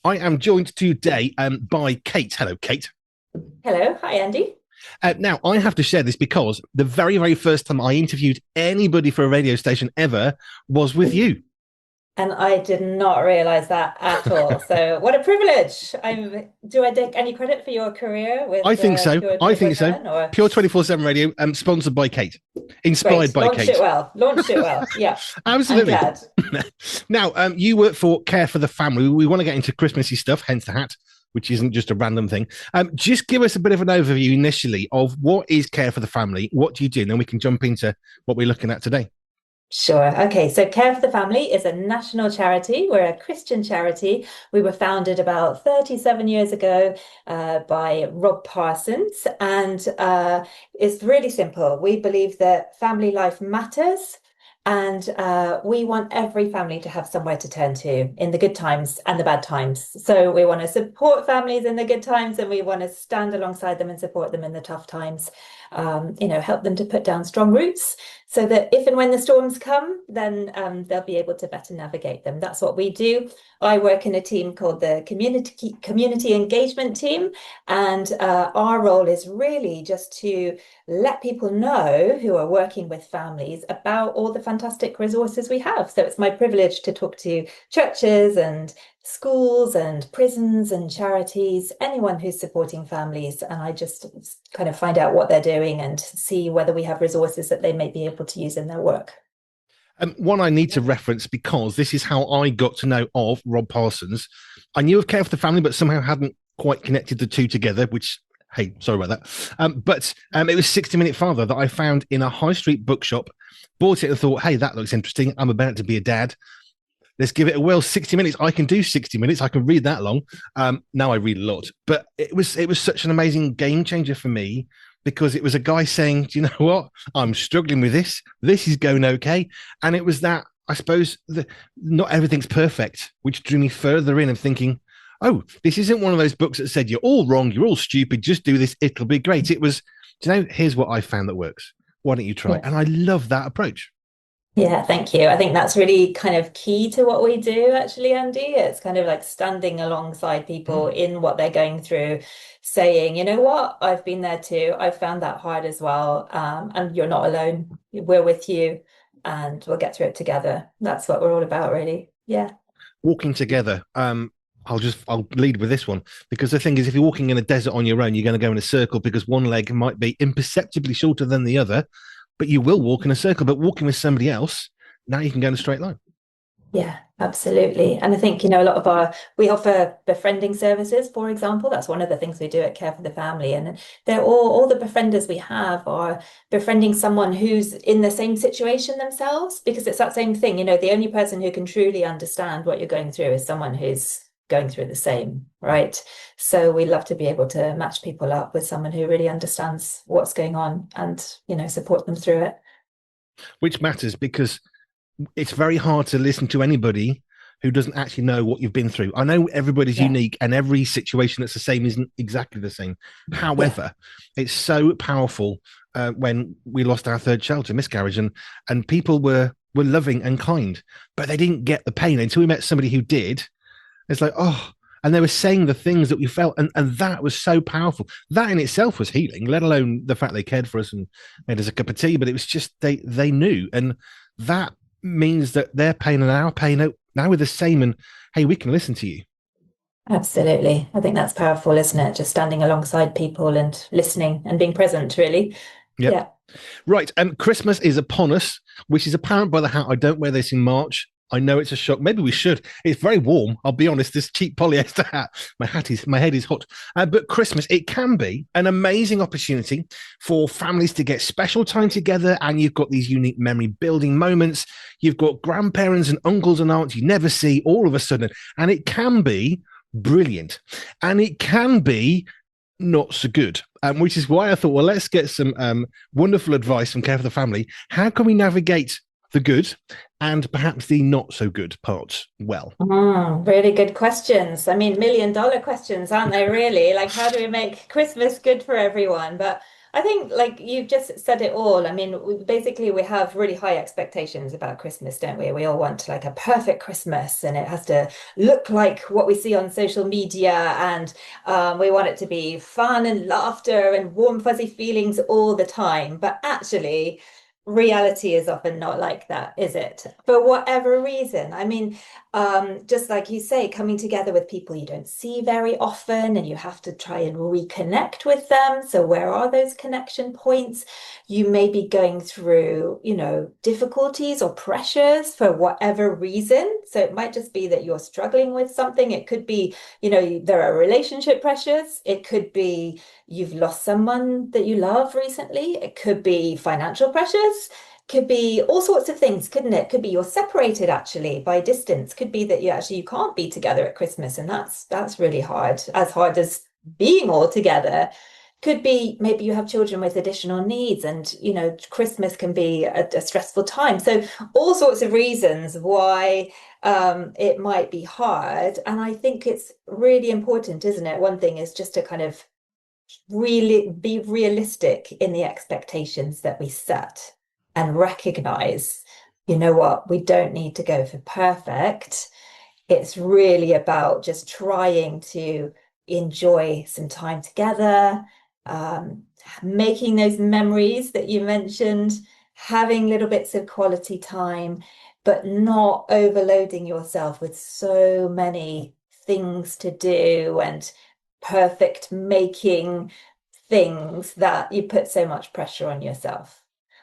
I am joined today by Kate. Hello, Kate. Hello. Hi, Andy. Now, I have to share this because the very, very first time I interviewed anybody for a radio station ever was with you. And I did not realize that at all. So, what a privilege. Do I take any credit for your career I with think so. Pure I think so. 24/7 or Pure 24/7 Radio, sponsored by Kate, inspired great. by Launched it Kate. well. Launched it well. Yeah. I'm Absolutely. glad. Now, you work for Care for the Family. We want to get into Christmassy stuff, hence the hat, which isn't just a random thing. Just give us a bit of an overview initially of what is Care for the Family, what do you do, and then we can jump into what we're looking at today. Sure. Okay. So Care for the Family is a national charity. We're a Christian charity. We were founded about 37 years ago by Rob Parsons. And it's really simple. We believe that family life matters. And we want every family to have somewhere to turn to in the good times and the bad times. So we want to support families in the good times and we want to stand alongside them and support them in the tough times. Help them to put down strong roots so that if and when the storms come, then they'll be able to better navigate them. That's what we do. I work in a team called the community engagement team, and our role is really just to let people know who are working with families about all the fantastic resources we have. So it's my privilege to talk to churches and schools and prisons and charities, anyone who's supporting families. And I just kind of find out what they're doing and see whether we have resources that they may be able to use in their work. One I need to reference because this is how I got to know of Rob Parsons. I knew of Care for the Family, but somehow hadn't quite connected the two together, which, hey, sorry about that. But it was 60 Minute Father that I found in a high street bookshop, bought it and thought, hey, that looks interesting. I'm about to be a dad. Let's give it a whirl. 60 minutes. I can do 60 minutes. I can read that long. Now I read a lot, but it was such an amazing game changer for me because it was a guy saying, do you know what? I'm struggling with this. This is going okay. And it was that, I suppose, not everything's perfect, which drew me further in and thinking, oh, this isn't one of those books that said, you're all wrong. You're all stupid. Just do this. It'll be great. It was, do you know, here's what I found that works. Why don't you try? Yeah. And I love that approach. Yeah, thank you. I think that's really kind of key to what we do, actually, Andy. It's kind of like standing alongside people Mm. in what they're going through, saying, you know what, I've been there too. I've found that hard as well. And you're not alone. We're with you and we'll get through it together. That's what we're all about, really. Yeah. Walking together. I'll lead with this one because the thing is, if you're walking in a desert on your own, you're going to go in a circle because one leg might be imperceptibly shorter than the other, but you will walk in a circle. But walking with somebody else, now you can go in a straight line. Yeah, absolutely. And I think, a lot of we offer befriending services, for example. That's one of the things we do at Care for the Family. And they're all the befrienders we have are befriending someone who's in the same situation themselves, because it's that same thing. The only person who can truly understand what you're going through is someone who's going through the same, right? So we love to be able to match people up with someone who really understands what's going on and, support them through it. Which matters because it's very hard to listen to anybody who doesn't actually know what you've been through. I know everybody's Yeah. unique and every situation that's the same isn't exactly the same. Yeah. However, it's so powerful when we lost our third child to miscarriage and people were loving and kind, but they didn't get the pain until we met somebody who did. It's like, oh, and they were saying the things that we felt, and that was so powerful. That in itself was healing, let alone the fact they cared for us and made us a cup of tea. But it was just they knew, and that means that their pain and our pain now we're the same. And hey, we can listen to you. Absolutely. I think that's powerful, isn't it? Just standing alongside people and listening and being present, really. Yep. Yeah. Right. Christmas is upon us, which is apparent by the hat. I don't wear this in March. I know it's a shock. Maybe we should. It's very warm. I'll be honest. This cheap polyester hat. My head is hot. But Christmas, it can be an amazing opportunity for families to get special time together, and you've got these unique memory building moments. You've got grandparents and uncles and aunts you never see all of a sudden, and it can be brilliant, and it can be not so good. Which is why I thought, well, let's get some wonderful advice from Care for the Family. How can we navigate the good and perhaps the not so good parts well? Really good questions. I mean, million-dollar questions, aren't they, really? Like, how do we make Christmas good for everyone? But I think like you've just said it all. I mean, basically we have really high expectations about Christmas, don't we? We all want like a perfect Christmas and it has to look like what we see on social media and we want it to be fun and laughter and warm, fuzzy feelings all the time. But actually, reality is often not like that, is it? For whatever reason. I mean, just like you say, coming together with people you don't see very often, and you have to try and reconnect with them. So, where are those connection points? You may be going through, difficulties or pressures for whatever reason. So, it might just be that you're struggling with something. It could be, there are relationship pressures. It could be you've lost someone that you love recently. It could be financial pressures. Could be all sorts of things, couldn't it? Could be you're separated actually by distance. Could be that you can't be together at Christmas, and that's really hard, as hard as being all together. Could be maybe you have children with additional needs, and Christmas can be a stressful time. So all sorts of reasons why it might be hard. And I think it's really important, isn't it? One thing is just to kind of really be realistic in the expectations that we set and recognize, you know what, we don't need to go for perfect. It's really about just trying to enjoy some time together, making those memories that you mentioned, having little bits of quality time, but not overloading yourself with so many things to do and perfect making things that you put so much pressure on yourself.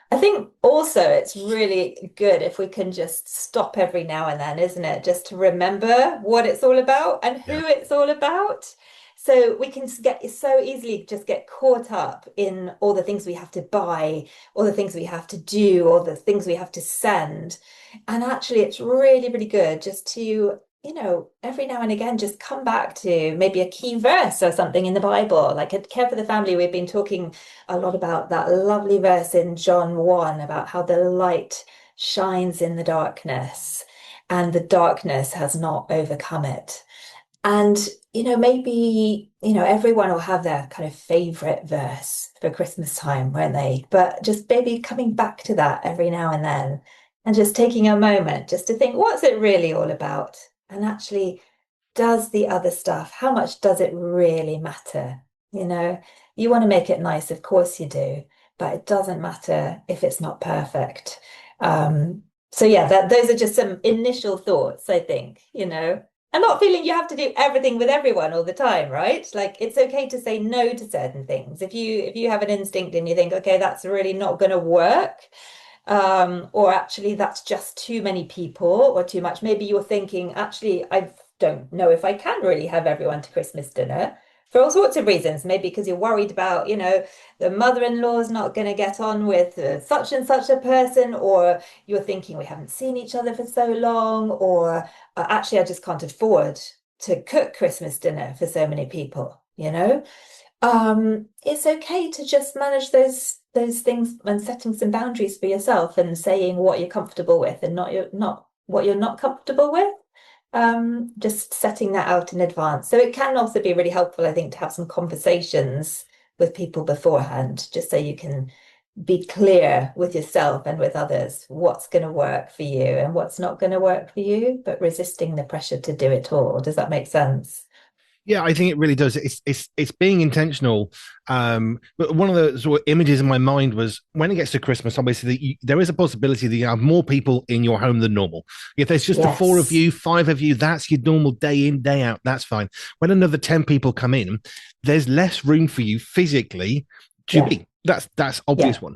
I think also it's really good if we can just stop every now and then, isn't it? Just to remember what it's all about and who Yeah. it's all about. So we can get so easily just get caught up in all the things we have to buy, all the things we have to do, all the things we have to send. And actually, it's really, really good just to every now and again, just come back to maybe a key verse or something in the Bible. Like at Care for the Family, we've been talking a lot about that lovely verse in John 1 about how the light shines in the darkness and the darkness has not overcome it. And, maybe, everyone will have their kind of favorite verse for Christmas time, won't they? But just maybe coming back to that every now and then and just taking a moment just to think, what's it really all about? And actually, does the other stuff, how much does it really matter? You want to make it nice, of course you do, but it doesn't matter if it's not perfect. So yeah, those are just some initial thoughts, I think, and not feeling you have to do everything with everyone all the time, right? Like it's okay to say no to certain things. If you have an instinct and you think, okay, that's really not going to work, or actually that's just too many people or too much. Maybe you're thinking, actually, I don't know if I can really have everyone to Christmas dinner for all sorts of reasons. Maybe because you're worried about, the mother-in-law's not going to get on with such and such a person, or you're thinking we haven't seen each other for so long, or actually I just can't afford to cook Christmas dinner for so many people. It's okay to just manage those things and setting some boundaries for yourself and saying what you're comfortable with and not what you're not comfortable with. Just setting that out in advance. So it can also be really helpful, I think, to have some conversations with people beforehand, just so you can be clear with yourself and with others what's going to work for you and what's not going to work for you, but resisting the pressure to do it all. Does that make sense? Yeah, I think it really does. It's being intentional. But one of the sort of images in my mind was when it gets to Christmas, obviously there is a possibility that you have more people in your home than normal. If there's just the four of Yes. you, five of you, that's your normal day in, day out. That's fine. When another 10 people come in, there's less room for you physically to Yeah. be. That's obvious Yeah. one.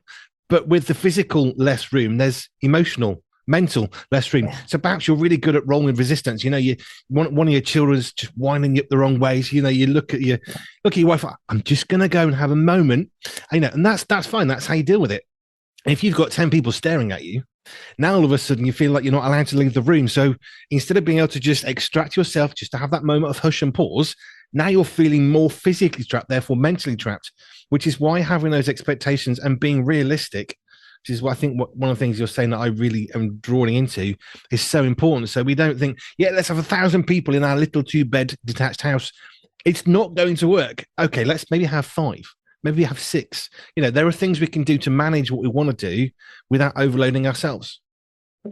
But with the physical less room, there's emotional mental less room. Yeah. So perhaps you're really good at rolling resistance. You one of your children's just winding you up the wrong ways. You look at your wife. I'm just gonna go and have a moment. And that's fine. That's how you deal with it. And if you've got 10 people staring at you, now all of a sudden you feel like you're not allowed to leave the room. So instead of being able to just extract yourself, just to have that moment of hush and pause, now you're feeling more physically trapped, therefore mentally trapped, which is why having those expectations and being realistic, which is what I think one of the things you're saying that I really am drawing into, is so important. So we don't think, yeah, let's have 1,000 people in our little 2-bed detached house. It's not going to work. Okay, let's maybe have 5. maybe have six. There are things we can do to manage what we want to do without overloading ourselves.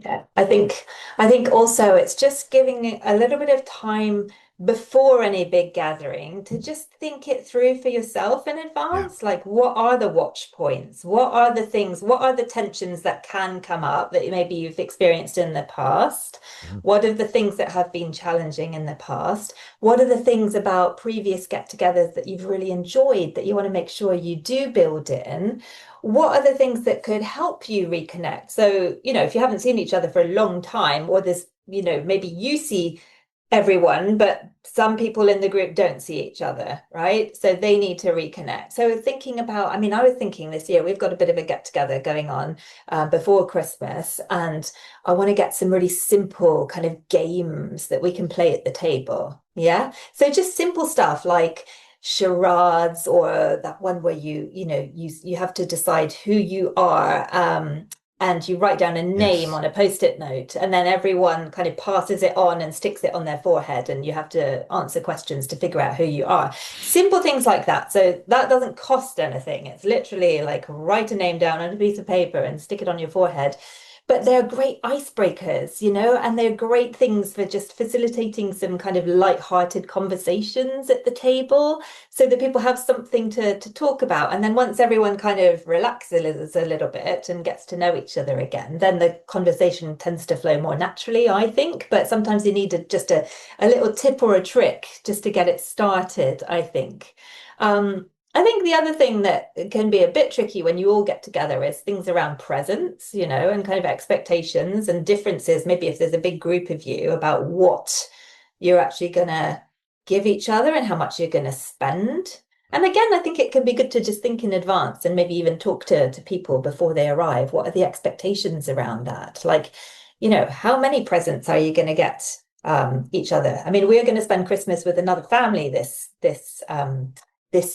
Yeah, I think also it's just giving it a little bit of time before any big gathering to just think it through for yourself in Yeah. advance. Like, what are the watch points? What are the things? What are the tensions that can come up that maybe you've experienced in the past? Mhm. What are the things that have been challenging in the past? What are the things about previous get-togethers that you've really enjoyed that you want to make sure you do build in? What are the things that could help you reconnect? So, if you haven't seen each other for a long time, or there's, maybe you see everyone, but some people in the group don't see each other, right? So they need to reconnect. So thinking about, I mean, I was thinking this year, we've got a bit of a get together going on before Christmas, and I want to get some really simple kind of games that we can play at the table. Yeah. So just simple stuff like charades, or that one where you have to decide who you are, and you write down a name Yes. on a post-it note, and then everyone kind of passes it on and sticks it on their forehead, and you have to answer questions to figure out who you are. Simple things like that. So that doesn't cost anything. It's literally like write a name down on a piece of paper and stick it on your forehead. But they're great icebreakers, and they're great things for just facilitating some kind of light-hearted conversations at the table so that people have something to talk about. And then once everyone kind of relaxes a little bit and gets to know each other again, then the conversation tends to flow more naturally, I think. But sometimes you need just a little tip or a trick just to get it started, I think. I think the other thing that can be a bit tricky when you all get together is things around presents, and kind of expectations and differences. Maybe if there's a big group of you, about what you're actually going to give each other and how much you're going to spend. And again, I think it can be good to just think in advance and maybe even talk to people before they arrive. What are the expectations around that? Like, how many presents are you going to get each other? I mean, we're going to spend Christmas with another family this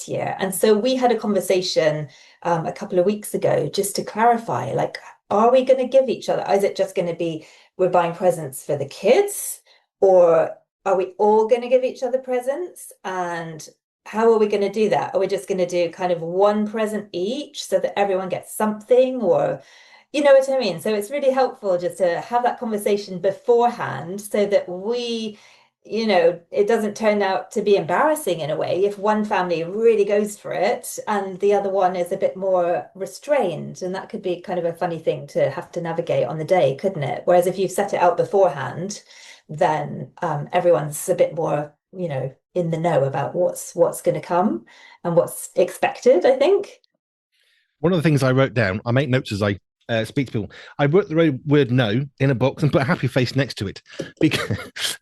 year. And so we had a conversation a couple of weeks ago just to clarify, like, are we going to give each other? Is it just going to be we're buying presents for the kids, or are we all going to give each other presents? And how are we going to do that? Are we just going to do kind of one present each so that everyone gets something? Or, you know what I mean? So it's really helpful just to have that conversation beforehand so that it doesn't turn out to be embarrassing in a way if one family really goes for it and the other one is a bit more restrained. And that could be kind of a funny thing to have to navigate on the day, couldn't it? Whereas if you've set it out beforehand, then everyone's a bit more, in the know about what's going to come and what's expected, I think. One of the things I wrote down, I make notes as I speak to people. I wrote the word no in a box and put a happy face next to it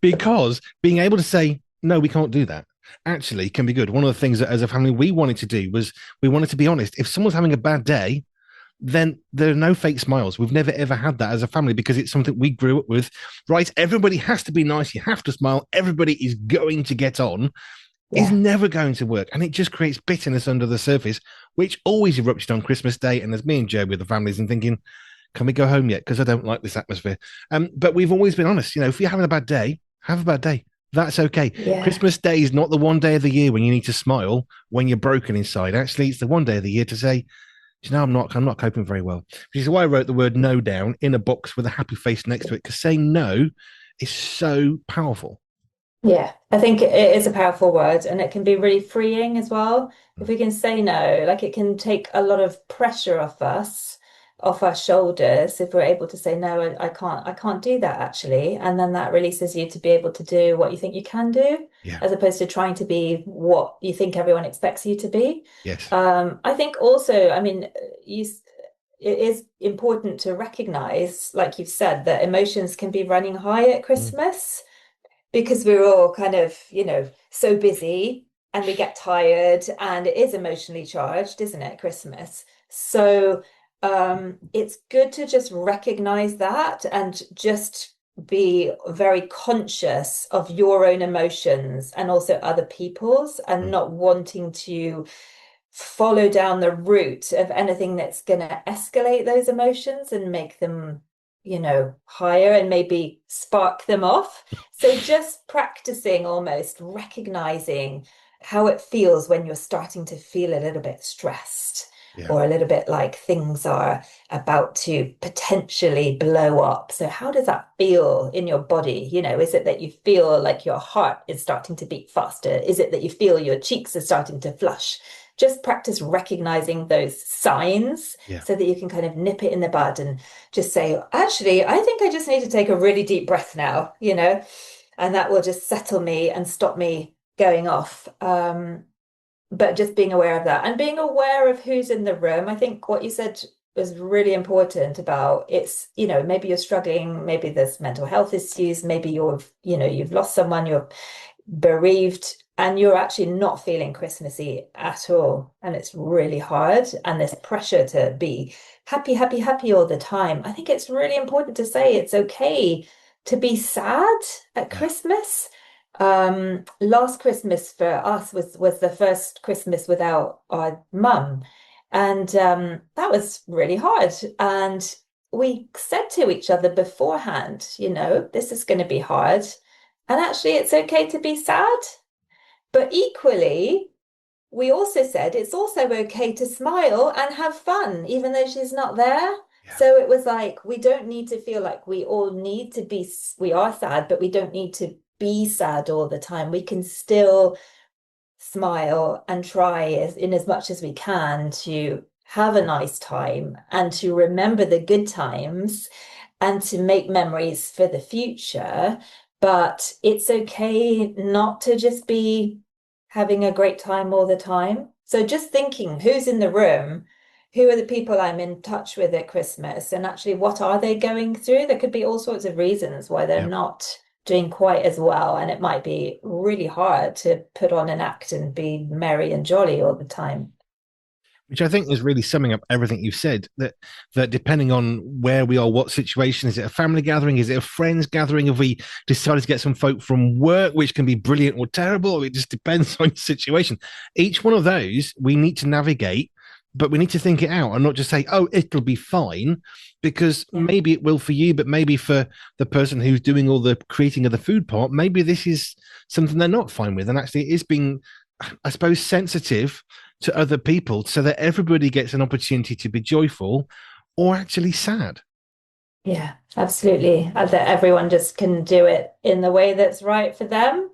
because being able to say, no, we can't do that actually can be good. One of the things that as a family we wanted to do was we wanted to be honest. If someone's having a bad day, then there are no fake smiles. We've never ever had that as a family because it's something we grew up with. Right? Everybody has to be nice. You have to smile. Everybody is going to get on. Is Yeah. never going to work. And it just creates bitterness under the surface, which always erupted on Christmas Day. And there's me and Joe with the families and thinking, can we go home yet? Because I don't like this atmosphere. But we've always been honest. If you're having a bad day, have a bad day. That's okay. Yeah. Christmas Day is not the one day of the year when you need to smile when you're broken inside. Actually, it's the one day of the year to say, I'm not coping very well. Which is why I wrote the word no down in a box with a happy face next to it, because saying no is so powerful. Yeah, I think it is a powerful word, and it can be really freeing as well. If Mm. we can say no, like, it can take a lot of pressure off our shoulders if we're able to say no, I can't do that actually. And then that releases you to be able to do what you think you can do, Yeah. as opposed to trying to be what you think everyone expects you to be. Yes. I think also, I mean, it is important to recognize, like you've said, that emotions can be running high at Mm. Christmas because we're all kind of, so busy and we get tired, and it is emotionally charged, isn't it, Christmas? So it's good to just recognize that and just be very conscious of your own emotions and also other people's, and Mm. not wanting to follow down the route of anything that's going to escalate those emotions and make them, higher and maybe spark them off. So just practicing, almost recognizing how it feels when you're starting to feel a little bit stressed Yeah. or a little bit like things are about to potentially blow up. So how does that feel in your body? You know, is it that you feel like your heart is starting to beat faster? Is it that you feel your cheeks are starting to flush? Just practice recognizing those signs Yeah. so that you can kind of nip it in the bud and just say, actually, I think I just need to take a really deep breath now, you know, and that will just settle me and stop me going off. But just being aware of that and being aware of who's in the room. I think what you said was really important about it's, you know, maybe you're struggling, maybe there's mental health issues, maybe you've lost someone, you're bereaved, and you're actually not feeling Christmassy at all. And it's really hard. And there's pressure to be happy, happy, happy all the time. I think it's really important to say it's okay to be sad at Yeah. Christmas. Last Christmas for us was the first Christmas without our mum, and that was really hard. And we said to each other beforehand, you know, this is going to be hard, and actually, it's okay to be sad. But equally, we also said it's also okay to smile and have fun, even though she's not there. Yeah. So it was like, we don't need to feel like we all need to be, we are sad, but we don't need to be sad all the time. We can still smile and try in as much as we can to have a nice time and to remember the good times and to make memories for the future. But it's okay not to just be having a great time all the time. So just thinking who's in the room, who are the people I'm in touch with at Christmas, and actually what are they going through? There could be all sorts of reasons why they're Yeah. not doing quite as well. And it might be really hard to put on an act and be merry and jolly all the time. Which I think is really summing up everything you've said. That depending on where we are, what situation is it, a family gathering, is it a friends gathering? Have we decided to get some folk from work, which can be brilliant or terrible? It just depends on the situation. Each one of those we need to navigate, but we need to think it out and not just say, "Oh, it'll be fine," because Yeah. maybe it will for you, but maybe for the person who's doing all the creating of the food part, maybe this is something they're not fine with, and actually it is being, I suppose, sensitive to other people so that everybody gets an opportunity to be joyful or actually sad. Yeah, absolutely. That everyone just can do it in the way that's right for them.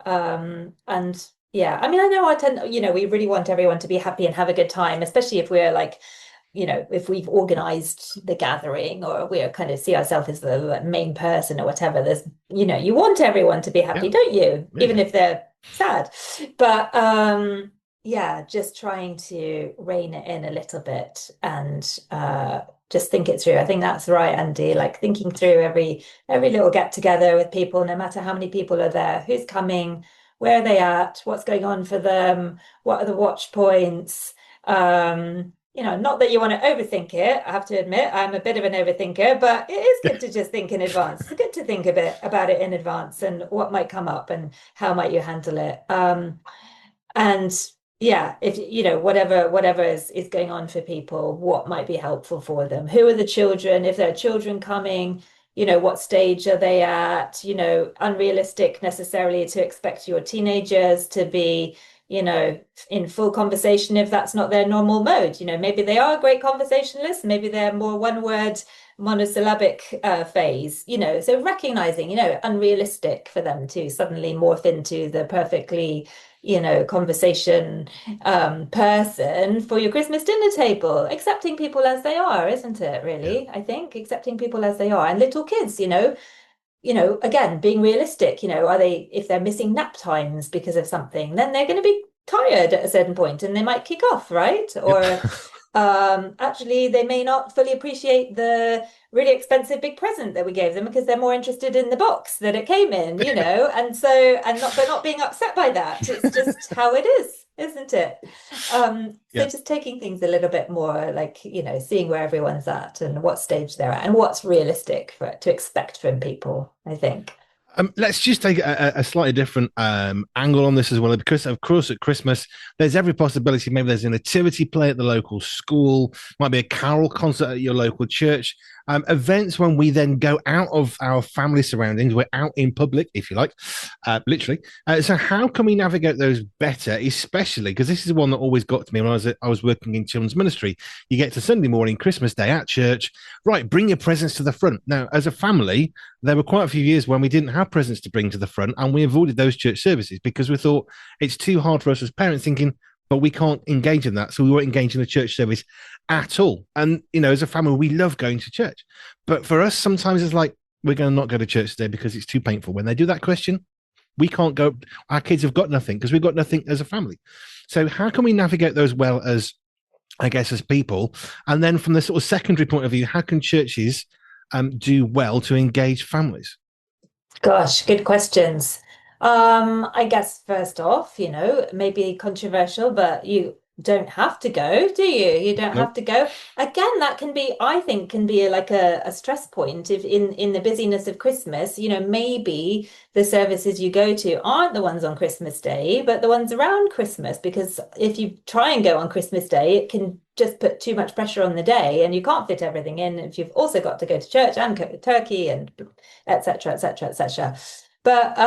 And yeah, I mean, I know I tend, you know, we really want everyone to be happy and have a good time, especially if we're like, you know, if we've organized the gathering or we're kind of see ourselves as the like, main person or whatever. There's, you know, you want everyone to be Yeah, happy, don't you? Even yeah, if they're sad. But yeah, just trying to rein it in a little bit and just think it through. I think that's right, Andy. Like thinking through every little get together with people, no matter how many people are there, who's coming, where are they at, what's going on for them, what are the watch points. You know, not that you want to overthink it. I have to admit, I'm a bit of an overthinker, but it is good to just think in advance. It's good to think a bit about it in advance and what might come up and how might you handle it. And yeah, if you know whatever is going on for people, what might be helpful for them? Who are the children? If there are children coming, you know, what stage are they at? You know, unrealistic necessarily to expect your teenagers to be, you know, in full conversation if that's not their normal mode. You know, maybe they are great conversationalists, maybe they're more one word monosyllabic phase, you know, so recognizing, you know, unrealistic for them to suddenly morph into the perfectly, you know, conversation person for your Christmas dinner table, accepting people as they are, isn't it, yeah, really? I think accepting people as they are. And little kids, you know, again, being realistic, you know, are they, if they're missing nap times because of something, then they're going to be tired at a certain point and they might kick off, right? yep. Or actually, they may not fully appreciate the really expensive big present that we gave them because they're more interested in the box that it came in, you know, and so, and not, but not being upset by that. It's just how it is, isn't it? So Yeah. just taking things a little bit more like, you know, seeing where everyone's at and what stage they're at and what's realistic for to expect from people, I think. Let's just take a slightly different angle on this as well, because of course at Christmas there's every possibility. Maybe there's a nativity play at the local school, might be a carol concert at your local church. Events when we then go out of our family surroundings, we're out in public, if you like, literally. So how can we navigate those better, especially because this is one that always got to me when I was working in children's ministry. You get to Sunday morning, Christmas Day at church, right? Bring your presents to the front. Now, as a family, there were quite a few years when we didn't have presents to bring to the front, and we avoided those church services because we thought it's too hard for us as parents, thinking, but we can't engage in that. So we weren't engaging in the church service at all. And, as a family, we love going to church. But for us, sometimes it's like, we're going to not go to church today because it's too painful. When they do that question, we can't go. Our kids have got nothing because we've got nothing as a family. So how can we navigate those well as, I guess, as people? And then from the sort of secondary point of view, how can churches do well to engage families? Gosh, good questions. I guess first off, maybe controversial, but you don't have to go, do you? You don't have Nope. to go. Again, that can be, I think, can be like a stress point if in the busyness of Christmas, maybe the services you go to aren't the ones on Christmas Day, but the ones around Christmas. Because if you try and go on Christmas Day, it can just put too much pressure on the day and you can't fit everything in if you've also got to go to church and cook the turkey and etc etc etc. But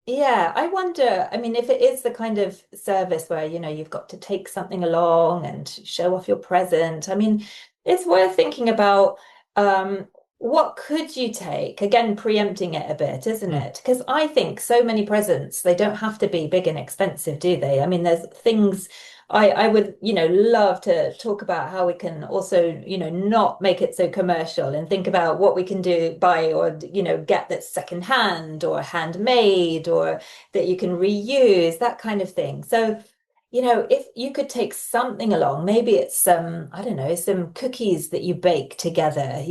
yeah, I wonder, I mean, if it is the kind of service where, you've got to take something along and show off your present, I mean, it's worth thinking about what could you take? Again, preempting it a bit, isn't Mm. it? Because I think so many presents, they don't have to be big and expensive, do they? I mean, there's things I would, love to talk about how we can also, not make it so commercial and think about what we can do, buy or, get that's secondhand or handmade or that you can reuse, that kind of thing. So, if you could take something along, maybe it's some, I don't know, some cookies that you bake together,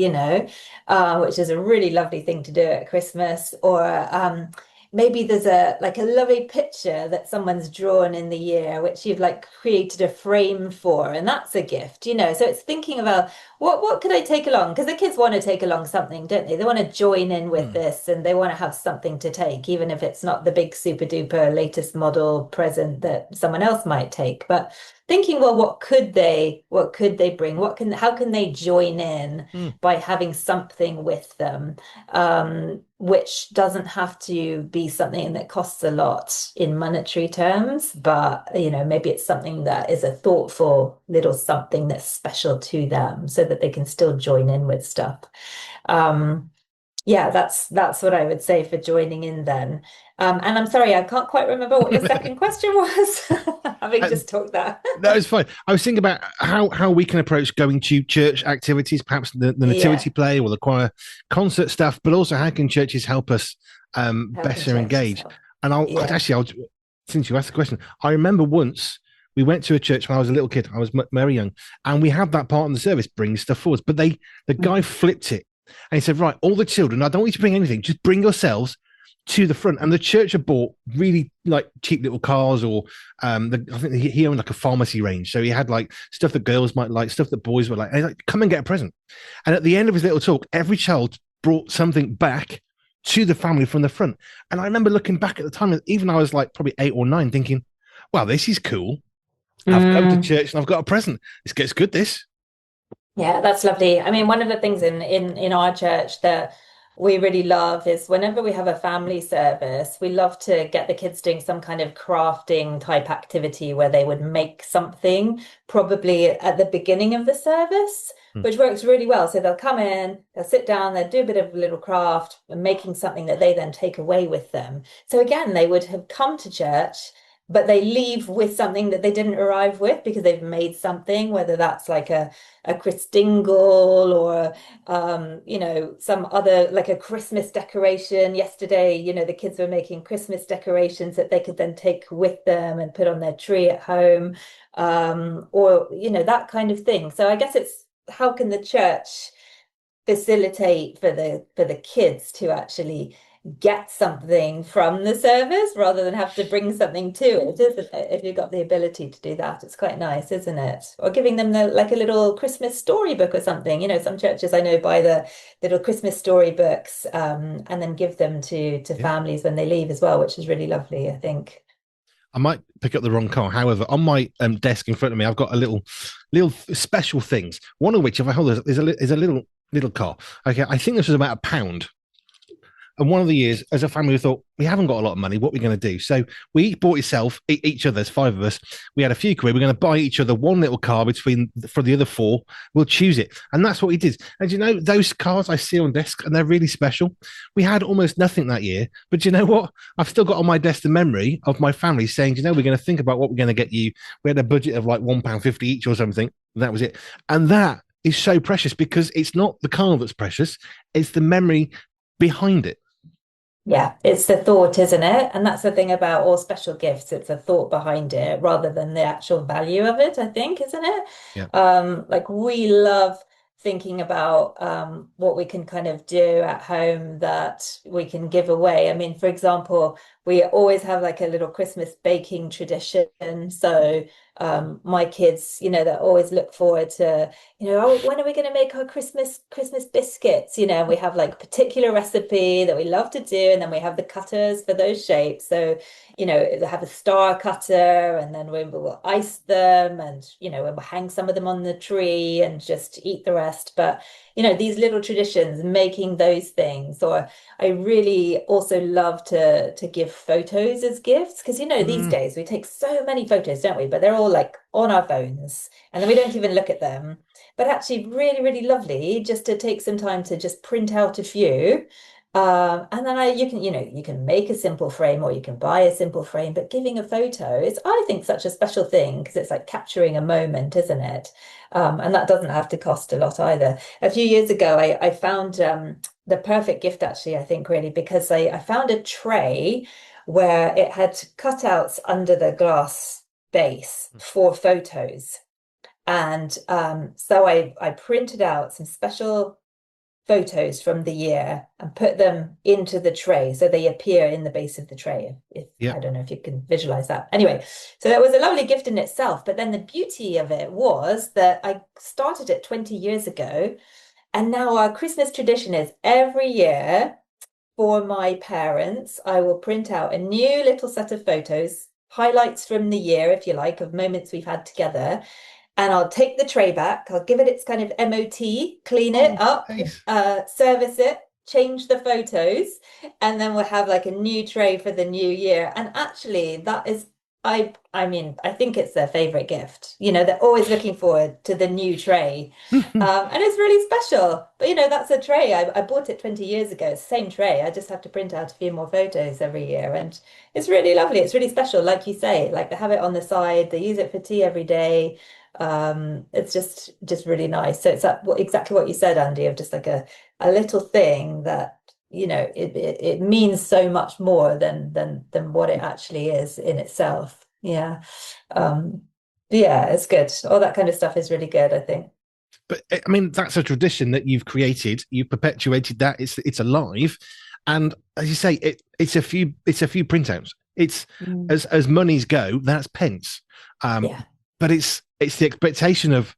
which is a really lovely thing to do at Christmas, or maybe there's a like a lovely picture that someone's drawn in the year, which you've like created a frame for, and that's a gift, So it's thinking about what could I take along? Because the kids want to take along something, don't they? They want to join in with Mm. this and they want to have something to take, even if it's not the big super duper latest model present that someone else might take. But thinking, well, what could they bring? How can they join in Mm. by having something with them? Which doesn't have to be something that costs a lot in monetary terms, but maybe it's something that is a thoughtful little something that's special to them so that they can still join in with stuff. Um, yeah, that's what I would say for joining in then. And I'm sorry, I can't quite remember what your second question was, having And just talked that. that is fine. I was thinking about how we can approach going to church activities, perhaps the nativity Yeah, play or the choir concert stuff, but also how can churches help us how can better churches engage? help? And Yeah. I'll since you asked the question, I remember once we went to a church when I was a little kid. I was very young, and we had that part in the service, bring stuff forwards. But the guy Mm. flipped it, and he said, "Right, all the children, I don't want you to bring anything. Just bring yourselves to the front." And the church had bought really like cheap little cars, or I think he owned like a pharmacy range, so he had like stuff that girls might like, stuff that boys would like. And he's like, "Come and get a present." And at the end of his little talk, every child brought something back to the family from the front. And I remember looking back at the time, even I was like probably 8 or 9, thinking, "Wow, this is cool. I've come to Mm. church and I've got a present. This gets good. This." Yeah, that's lovely. I mean, one of the things in our church that we really love is whenever we have a family service, we love to get the kids doing some kind of crafting type activity where they would make something probably at the beginning of the service, Hmm. which works really well. So they'll come in, they'll sit down, they'll do a bit of a little craft and making something that they then take away with them. So again, they would have come to church, but they leave with something that they didn't arrive with because they've made something, whether that's like a Christingle or some other like a Christmas decoration. Yesterday, the kids were making Christmas decorations that they could then take with them and put on their tree at home, or that kind of thing. So I guess it's how can the church facilitate for the kids to actually get something from the service rather than have to bring something to it, isn't it? If you've got the ability to do that, it's quite nice, isn't it? Or giving them like a little Christmas storybook or something. Some churches I know buy the little Christmas storybooks, and then give them to Yeah. families when they leave as well, which is really lovely, I think. I might pick up the wrong car. However, on my desk in front of me, I've got a little special things. One of which, if I hold, is a little car. Okay, I think this was about £1. And one of the years, as a family, we thought we haven't got a lot of money. What are we going to do? So we bought each other's 5 of us. We had a few quid. We're going to buy each other one little car for the other 4. We'll choose it, and that's what we did. And those cars I see on desk, and they're really special. We had almost nothing that year, but you know what? I've still got on my desk the memory of my family saying, we're going to think about what we're going to get you. We had a budget of like £1.50 each or something. And that was it, and that is so precious because it's not the car that's precious; it's the memory behind it. Yeah, it's the thought, isn't it? And that's the thing about all special gifts. It's a thought behind it rather than the actual value of it, I think, isn't it? Yeah. Like we love thinking about what we can kind of do at home that we can give away. I mean, for example, we always have like a little Christmas baking tradition. So my kids, they always look forward to, oh, when are we going to make our Christmas biscuits? And we have like particular recipe that we love to do, and then we have the cutters for those shapes. So, they have a star cutter, and then we will ice them, and we'll hang some of them on the tree and just eat the rest. But these little traditions, making those things, or I really also love to give photos as gifts because these Mm. days we take so many photos, don't we? But they're all like on our phones, and then we don't even look at them. But actually, really, really lovely just to take some time to just print out a few. And then you can make a simple frame or you can buy a simple frame, but giving a photo is, I think, such a special thing because it's like capturing a moment, isn't it? And that doesn't have to cost a lot either. A few years ago, I found the perfect gift, actually, I think, really, because I found a tray where it had cutouts under the glass base for photos. And so I printed out some special photos from the year and put them into the tray so they appear in the base of the tray. If Yeah. I don't know if you can visualize that. Anyway, so that was a lovely gift in itself. But then the beauty of it was that I started it 20 years ago, and now our Christmas tradition is every year for my parents, I will print out a new little set of photos, highlights from the year, if you like, of moments we've had together. And I'll take the tray back, I'll give it its kind of MOT, clean it Oh, up, nice. service it, change the photos, and then we'll have like a new tray for the new year. And actually, that is, I mean, I think it's their favorite gift. They're always looking forward to the new tray. And it's really special. But that's a tray. I bought it 20 years ago. It's the same tray. I just have to print out a few more photos every year. And it's really lovely. It's really special. Like you say, like they have it on the side, they use it for tea every day. It's just really nice. So it's exactly what you said, Andy, of just like a little thing that it means so much more than what it actually is in itself. Yeah. Um, yeah, it's good. All that kind of stuff is really good, I think. But I mean, that's a tradition that you've created. You've perpetuated that. It's alive, and as you say, it's a few printouts. It's Mm. as monies go, that's pence. Yeah, But it's the expectation of,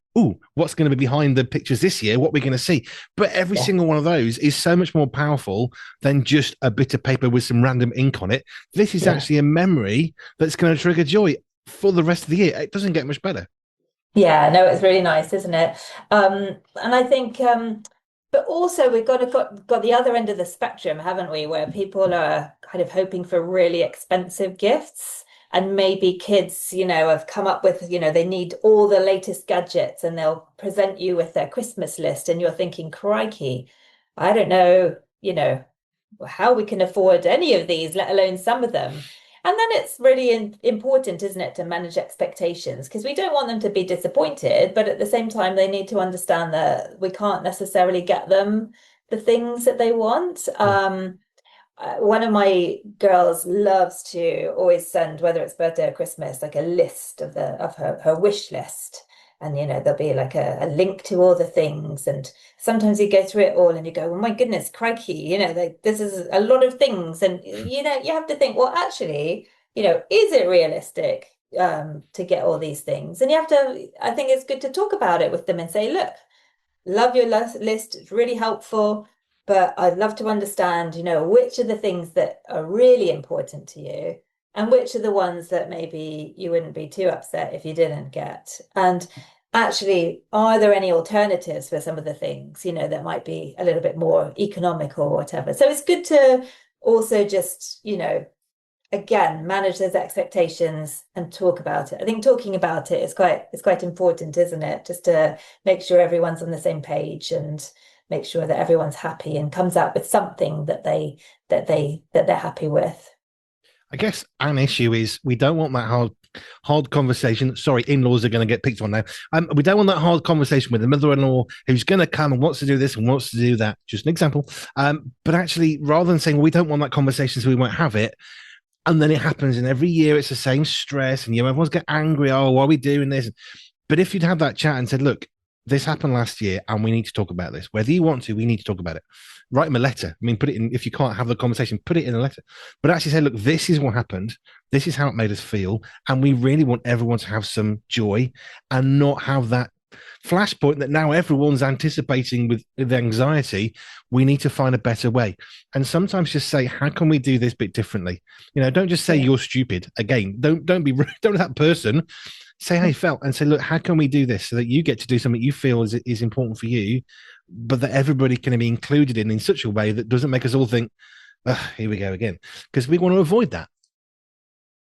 what's going to be behind the pictures this year? What we're going to see. But every yeah, single one of those is so much more powerful than just a bit of paper with some random ink on it. This is yeah. actually a memory that's going to trigger joy for the rest of the year. It doesn't get much better. Yeah, no, it's really nice, isn't it? And I think, but also we've got the other end of the spectrum, haven't we? Where people are kind of hoping for really expensive gifts, and maybe kids, have come up with, they need all the latest gadgets, and they'll present you with their Christmas list, and you're thinking, crikey, I don't know, how we can afford any of these, let alone some of them. And then it's really important, isn't it, to manage expectations because we don't want them to be disappointed, but at the same time, they need to understand that we can't necessarily get them the things that they want. Mm. One of my girls loves to always send, whether it's birthday or Christmas, like a list of her wish list. and there'll be like a link to all the things. And sometimes you go through it all and you go, oh my goodness, crikey, like, this is a lot of things. And you have to think, well, actually, is it realistic to get all these things? And I think it's good to talk about it with them and say, look, love your list, it's really helpful, but I'd love to understand, which are the things that are really important to you, and which are the ones that maybe you wouldn't be too upset if you didn't get. And actually, are there any alternatives for some of the things, that might be a little bit more economical or whatever? So it's good to also just, again, manage those expectations and talk about it. I think talking about it is quite important, isn't it? Just to make sure everyone's on the same page and make sure that everyone's happy and comes out with something that they're happy with. I guess an issue is we don't want that hard conversation. Sorry, in-laws are going to get picked on now. We don't want that hard conversation with the mother-in-law who's going to come and wants to do this and wants to do that. Just an example. But actually, rather than saying, well, we don't want that conversation, so we won't have it, and then it happens, and every year it's the same stress, and everyone's get angry. Oh, why are we doing this? But if you'd have that chat and said, look, this happened last year, and we need to talk about this. Whether you want to, we need to talk about it. Write them a letter. I mean, put it in. If you can't have the conversation, put it in a letter. But actually say, look, this is what happened. This is how it made us feel, and we really want everyone to have some joy and not have that flashpoint that now everyone's anticipating with anxiety. We need to find a better way, and sometimes just say, how can we do this bit differently? Don't just say you're stupid. Again, don't be rude. Don't that person. Say how you felt and say, look, how can we do this so that you get to do something you feel is important for you, but that everybody can be included in such a way that doesn't make us all think, here we go again, because we want to avoid that.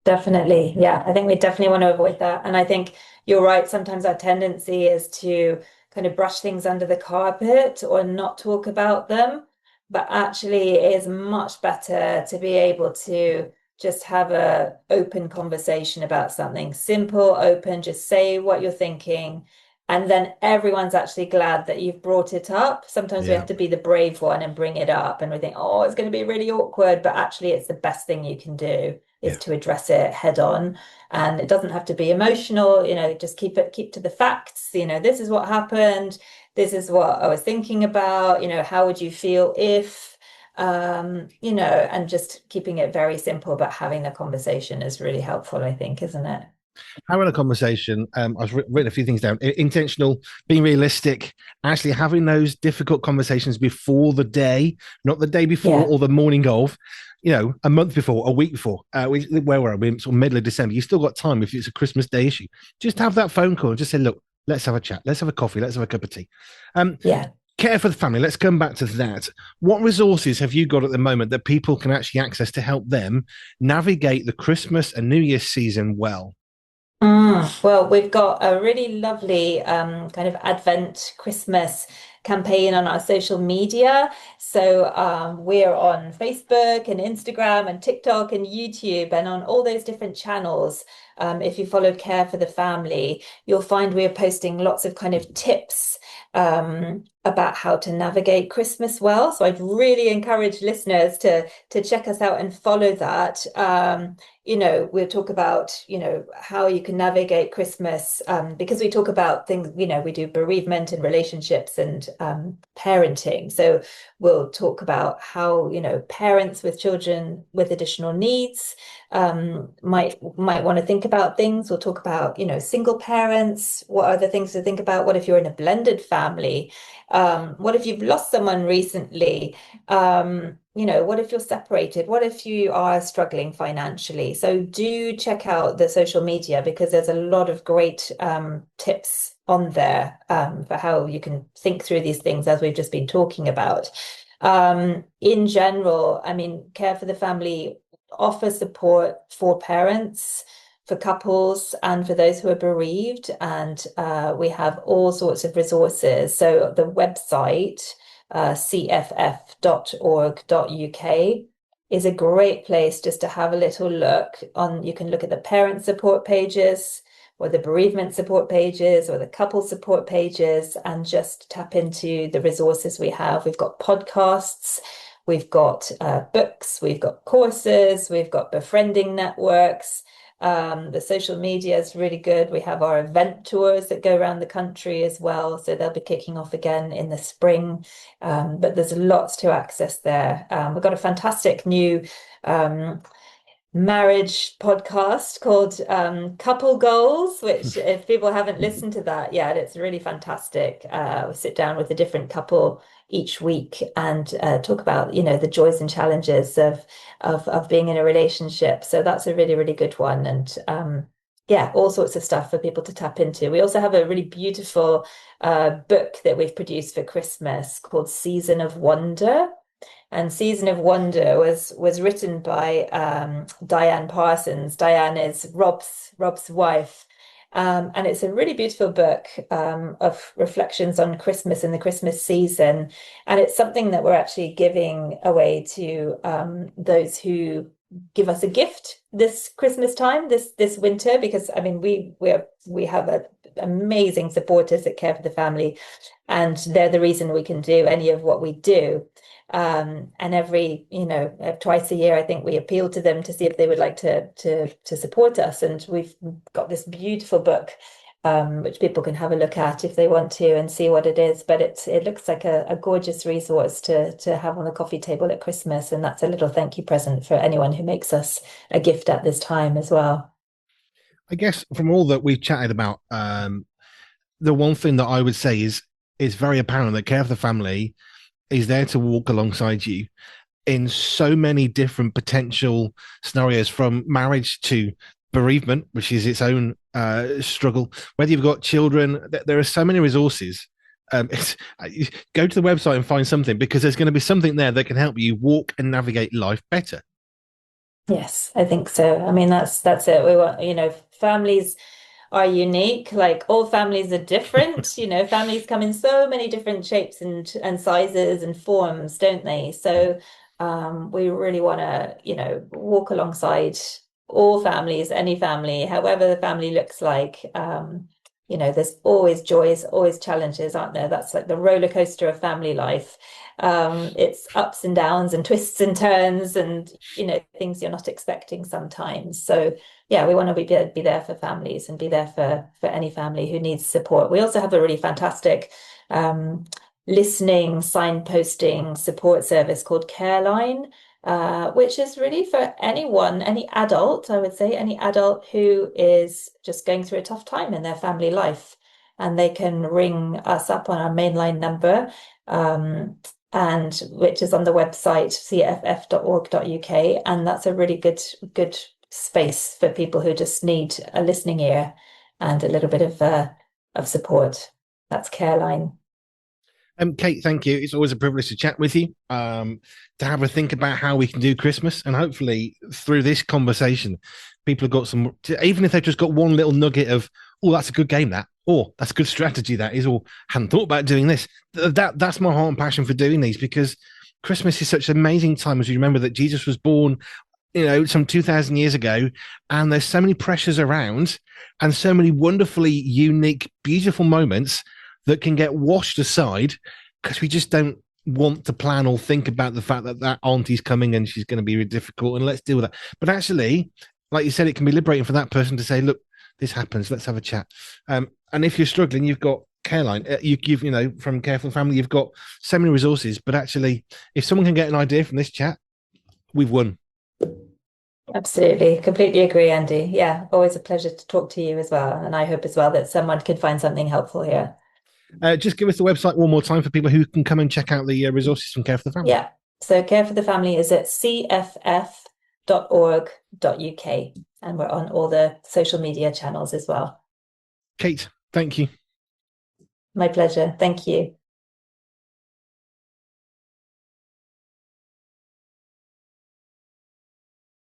Definitely. Yeah, I think we definitely want to avoid that. And I think you're right. Sometimes our tendency is to kind of brush things under the carpet or not talk about them. But actually, it is much better to be able to just have a open conversation about something simple, open, just say what you're thinking. And then everyone's actually glad that you've brought it up. Sometimes we Yeah. have to be the brave one and bring it up, and we think, oh, it's going to be really awkward. But actually, it's the best thing you can do is Yeah. to address it head on. And it doesn't have to be emotional, just keep to the facts. This is what happened. This is what I was thinking about. How would you feel if, and just keeping it very simple, but having the conversation is really helpful, I think, isn't it? Having a conversation. I've written a few things down. Intentional, being realistic, actually having those difficult conversations before the day, not the day before Yeah. or the morning of. A month before, a week before. Where were we? Sort of middle of December. You still got time if it's a Christmas Day issue. Just have that phone call and just say, look, let's have a chat. Let's have a coffee. Let's have a cup of tea. Yeah. Care for the family. Let's come back to that. What resources have you got at the moment that people can actually access to help them navigate the Christmas and New Year's season well? Well, we've got a really lovely kind of Advent Christmas campaign on our social media. So we're on Facebook and Instagram and TikTok and YouTube and on all those different channels. If you follow Care for the Family, you'll find we're posting lots of kind of tips about how to navigate Christmas well. So I'd really encourage listeners to check us out and follow that. We'll talk about, how you can navigate Christmas because we talk about things, we do bereavement and relationships and parenting. So we'll talk about how, parents with children with additional needs might want to think about things. We'll talk about, single parents. What are the things to think about? What if you're in a blended family? What if you've lost someone recently? What if you're separated? What if you are struggling financially? So do check out the social media because there's a lot of great tips on there for how you can think through these things as we've just been talking about. In general, I mean, Care for the Family offers support for parents, for couples, and for those who are bereaved. And we have all sorts of resources. So the website, cff.org.uk, is a great place just to have a little look on. You can look at the parent support pages or the bereavement support pages or the couple support pages and just tap into the resources we have. We've got podcasts, we've got books, we've got courses, we've got befriending networks. The social media is really good. We have our event tours that go around the country as well. So they'll be kicking off again in the spring. But there's lots to access there. We've got a fantastic new marriage podcast called Couple Goals, which if people haven't listened to that yet, it's really fantastic. We sit down with a different couple each week and talk about, the joys and challenges of being in a relationship. So that's a really, really good one. And yeah, all sorts of stuff for people to tap into. We also have a really beautiful book that we've produced for Christmas called Season of Wonder. And Season of Wonder was written by Diane Parsons. Diane is Rob's wife. And it's a really beautiful book of reflections on Christmas and the Christmas season. And it's something that we're actually giving away to those who give us a gift this Christmas time, this winter, because I mean we have amazing supporters that care for the family, and they're the reason we can do any of what we do. And every, twice a year, I think we appeal to them to see if they would like to support us. And we've got this beautiful book, which people can have a look at if they want to and see what it is. But it looks like a gorgeous resource to have on the coffee table at Christmas. And that's a little thank you present for anyone who makes us a gift at this time as well. I guess from all that we've chatted about, the one thing that I would say is very apparent that Care of the Family is there to walk alongside you in so many different potential scenarios, from marriage to bereavement, which is its own struggle. Whether you've got children, there are so many resources. Go to the website and find something, because there's going to be something there that can help you walk and navigate life better. Yes, I think so. I mean, that's it. We want, families are unique. Like all families are different. Families come in so many different shapes and sizes and forms, don't they? So we really want to, walk alongside all families, any family, however the family looks like. There's always joys, always challenges, aren't there? That's like the roller coaster of family life. It's ups and downs and twists and turns and, things you're not expecting sometimes. So yeah, we want to be there for families and be there for any family who needs support. We also have a really fantastic listening, signposting support service called Careline, which is really for anyone, any adult, I would say, any adult who is just going through a tough time in their family life. And they can ring us up on our mainline number, and which is on the website cff.org.uk. And that's a really good space for people who just need a listening ear and a little bit of support. That's Careline. Kate, thank you. It's always a privilege to chat with you, to have a think about how we can do Christmas. And hopefully through this conversation, people have got some, even if they've just got one little nugget of, oh, that's a good game, that, or that's a good strategy, that is, or hadn't thought about doing this. That's my heart and passion for doing these, because Christmas is such an amazing time as you remember that Jesus was born, some 2,000 years ago, and there's so many pressures around and so many wonderfully unique, beautiful moments that can get washed aside because we just don't want to plan or think about the fact that auntie's coming and she's going to be really difficult, and let's deal with that. But actually, like you said, it can be liberating for that person to say, look, this happens, let's have a chat. And if you're struggling, you've got Careline. You've from Care for the Family, you've got so many resources. But actually, if someone can get an idea from this chat, we've won. Absolutely. Completely agree, Andy. Yeah, always a pleasure to talk to you as well. And I hope as well that someone can find something helpful here. Just give us the website one more time for people who can come and check out the resources from Care for the Family. Yeah. So Care for the Family is at cff.org.uk, and we're on all the social media channels as well. Kate, thank you. My pleasure. Thank you.